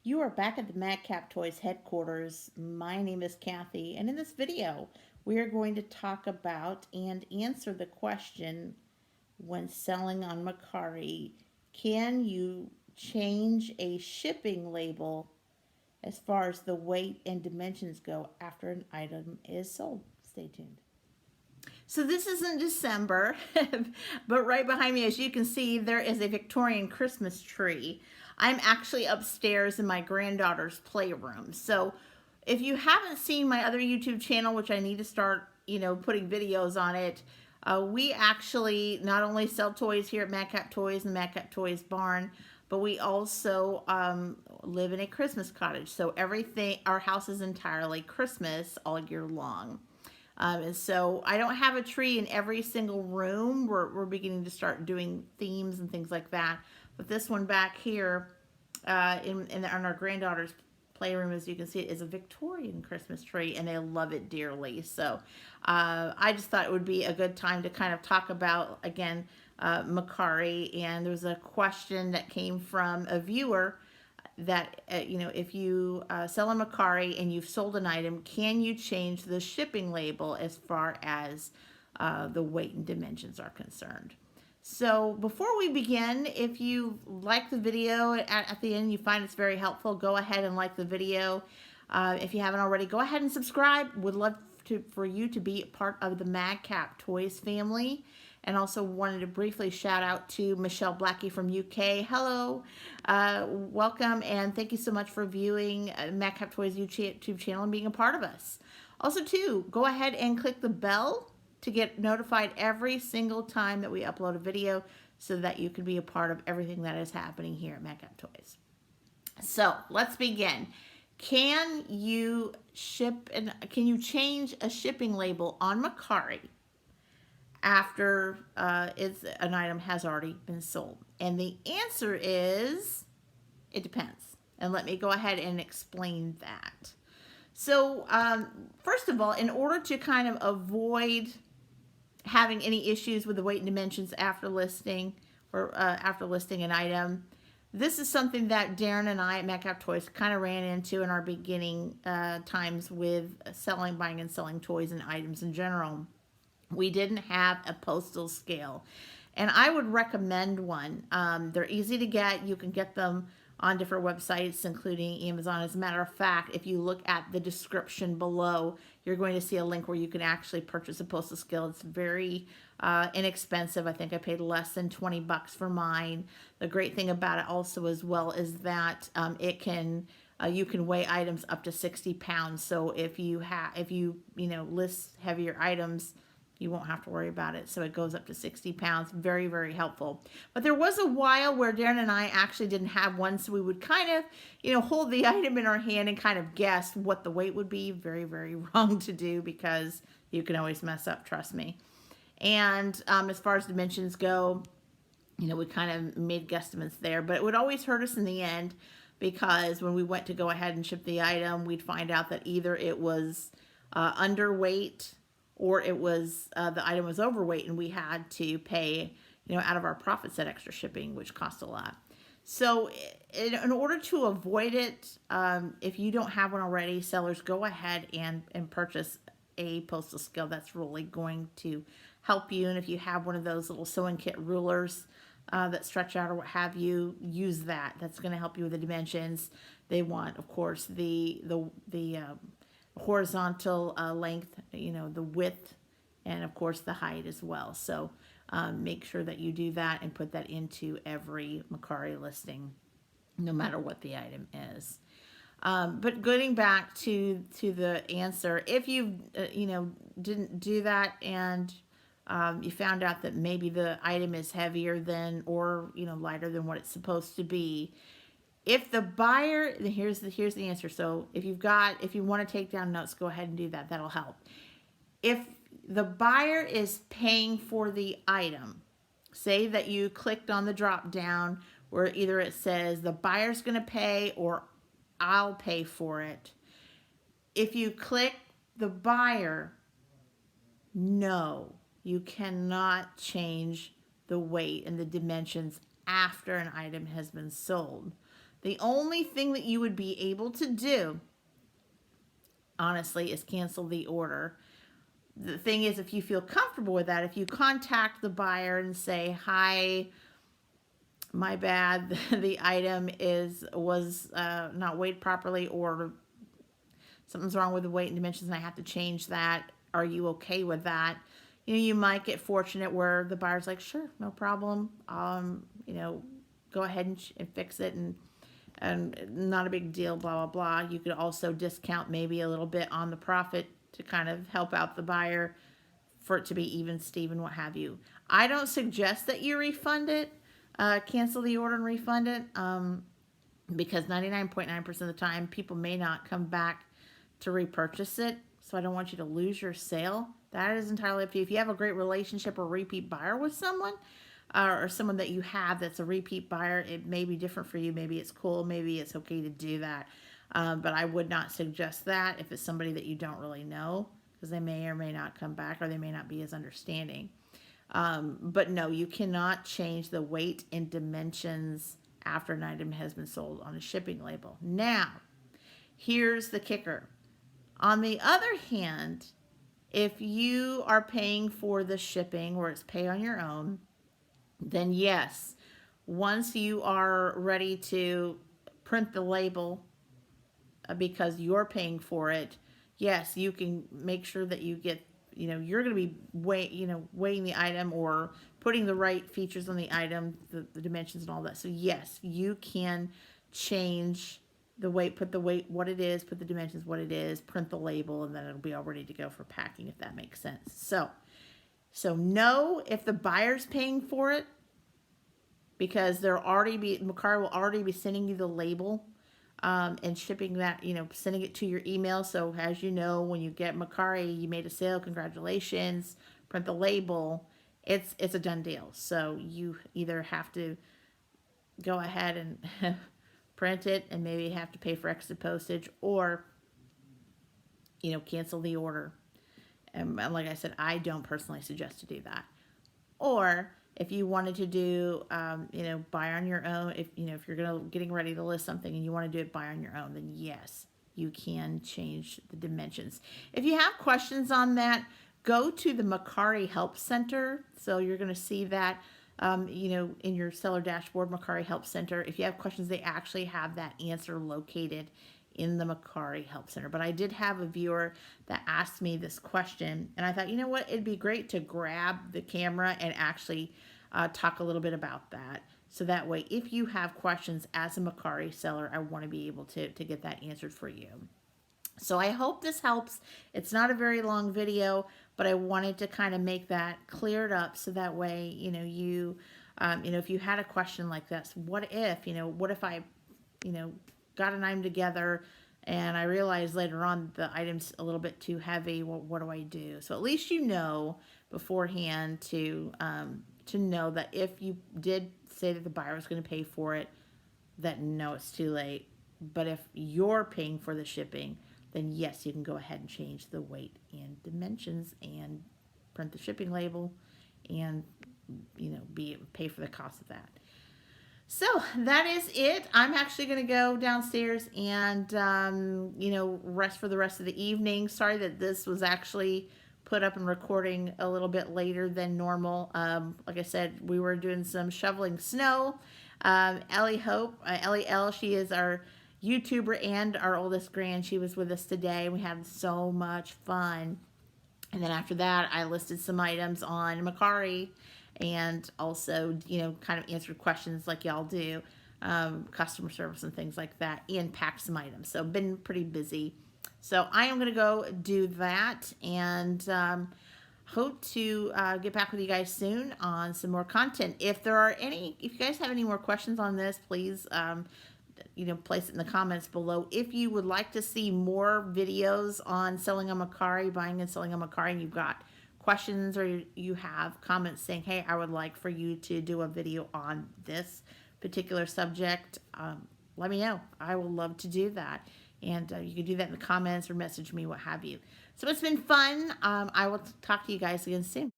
You are back at the Madcap Toys headquarters. My name is Kathy, and in this video, we are going to talk about and answer the question when selling on Mercari, can you change a shipping label as far as the weight and dimensions go after an item is sold? Stay tuned. So this is in December, but right behind me, as you can see, there is a Victorian Christmas tree. I'm actually upstairs in my granddaughter's playroom. So if you haven't seen my other YouTube channel, which I need to start, putting videos on it, we actually not only sell toys here at Madcap Toys and Madcap Toys Barn, but we also live in a Christmas cottage. So everything, our house is entirely Christmas all year long. And so I don't have a tree in every single room. We're beginning to start doing themes and things like that. But this one back here in our granddaughter's playroom, as you can see, is a Victorian Christmas tree, and they love it dearly. So I just thought it would be a good time to kind of talk about, again, Mercari. And there was a question that came from a viewer that if you sell a Mercari and you've sold an item, can you change the shipping label as far as the weight and dimensions are concerned? So before we begin, if you like the video at the end, you find it's very helpful, go ahead and like the video. If you haven't already, go ahead and subscribe. Would love for you to be part of the Madcap Toys family. And also wanted to briefly shout out to Michelle Blackie from UK. Hello, welcome, and thank you so much for viewing Madcap Toys YouTube channel and being a part of us. Also, too, go ahead and click the bell to get notified every single time that we upload a video so that you can be a part of everything that is happening here at Madcap Toys. So, let's begin. Can you change a shipping label on Mercari after an item has already been sold? And the answer is, it depends. And let me go ahead and explain that. So first of all, in order to kind of avoid having any issues with the weight and dimensions after listing or after listing an item, this is something that Darren and I at Madcap Toys kind of ran into in our beginning times with buying and selling toys and items in general. We didn't have a postal scale, and I would recommend one. They're easy to get. You can get them on different websites, including Amazon. As a matter of fact, if you look at the description below, you're going to see a link where you can actually purchase a postal scale. It's very inexpensive. I think I paid less than $20 for mine. The great thing about it also as well is that you can weigh items up to 60 pounds. So if you list heavier items, you won't have to worry about it. So it goes up to 60 pounds. Very, very helpful. But there was a while where Darren and I actually didn't have one. So we would kind of, hold the item in our hand and kind of guess what the weight would be. Very, very wrong to do because you can always mess up, trust me. And as far as dimensions go, we kind of made guesstimates there. But it would always hurt us in the end because when we went to go ahead and ship the item, we'd find out that either it was underweight or it was the item was overweight, and we had to pay, out of our profits that extra shipping, which cost a lot. So in order to avoid it, if you don't have one already, sellers, go ahead and purchase a postal scale. That's really going to help you. And if you have one of those little sewing kit rulers that stretch out or what have you, use that. That's going to help you with the dimensions. They want, of course, the horizontal length, the width, and of course the height as well. So make sure that you do that and put that into every Mercari listing, no matter what the item is. But getting back to the answer, if you didn't do that and you found out that maybe the item is heavier than or lighter than what it's supposed to be, if the buyer, here's the answer. So if you want to take down notes, go ahead and do that. That'll help. If the buyer is paying for the item, say that you clicked on the drop down where either it says the buyer's going to pay or I'll pay for it. If you click the buyer, no, you cannot change the weight and the dimensions after an item has been sold. The only thing that you would be able to do, honestly, is cancel the order. The thing is, if you feel comfortable with that, if you contact the buyer and say, hi, my bad, the item was not weighed properly, or something's wrong with the weight and dimensions and I have to change that, are you okay with that? You might get fortunate where the buyer's like, sure, no problem, go ahead and fix it, and not a big deal, blah, blah, blah. You could also discount maybe a little bit on the profit to kind of help out the buyer for it to be even, Steven, what have you. I don't suggest that you refund it, cancel the order and refund it, because 99.9% of the time, people may not come back to repurchase it. So I don't want you to lose your sale. That is entirely up to you. If you have a great relationship or repeat buyer with someone, or someone that you have that's a repeat buyer, it may be different for you. Maybe it's cool. Maybe it's okay to do that. But I would not suggest that if it's somebody that you don't really know, because they may or may not come back, or they may not be as understanding. But no, you cannot change the weight and dimensions after an item has been sold on a shipping label. Now, here's the kicker. On the other hand, if you are paying for the shipping, where it's pay on your own, then yes, once you are ready to print the label, because you're paying for it, yes, you can make sure that you get, you're going to be weighing the item or putting the right features on the item, the dimensions and all that. So yes, you can change the weight, put the weight what it is, put the dimensions what it is, print the label, and then it'll be all ready to go for packing, if that makes sense. So no, if the buyer's paying for it, because Mercari will already be sending you the label, and shipping that, sending it to your email. So as you know, when you get Mercari, you made a sale, congratulations, print the label, it's a done deal. So you either have to go ahead and print it and maybe have to pay for extra postage, or cancel the order. And like I said, I don't personally suggest to do that. Or if you wanted to do, buy on your own, if you're getting ready to list something and you want to do it buy on your own, then yes, you can change the dimensions. If you have questions on that, go to the Mercari Help Center. So you're going to see that, in your seller dashboard, Mercari Help Center. If you have questions, they actually have that answer located in the Mercari Help Center. But I did have a viewer that asked me this question, and I thought, you know what, it'd be great to grab the camera and actually talk a little bit about that. So that way, if you have questions as a Mercari seller, I want to be able to get that answered for you. So I hope this helps. It's not a very long video, but I wanted to kind of make that cleared up so that way, if you had a question like this, what if I, got an item together and I realized later on the item's a little bit too heavy, well, what do I do? So at least you know beforehand to know that if you did say that the buyer was going to pay for it, that no, it's too late. But if you're paying for the shipping, then yes, you can go ahead and change the weight and dimensions and print the shipping label and, pay for the cost of that. So that is it. I'm actually going to go downstairs and, rest for the rest of the evening. Sorry that this was actually put up and recording a little bit later than normal. Like I said, we were doing some shoveling snow. Ellie L, she is our YouTuber and our oldest grand. She was with us today. We had so much fun. And then after that, I listed some items on Mercari and also, kind of answered questions like y'all do, customer service and things like that, and packed some items. So been pretty busy. So I am going to go do that, and hope to get back with you guys soon on some more content. If you guys have any more questions on this, please, place it in the comments below. If you would like to see more videos on selling on Mercari, buying and selling on Mercari, and you've got questions or you have comments saying, hey, I would like for you to do a video on this particular subject, let me know. I will love to do that. And you can do that in the comments or message me, what have you. So it's been fun. I will talk to you guys again soon.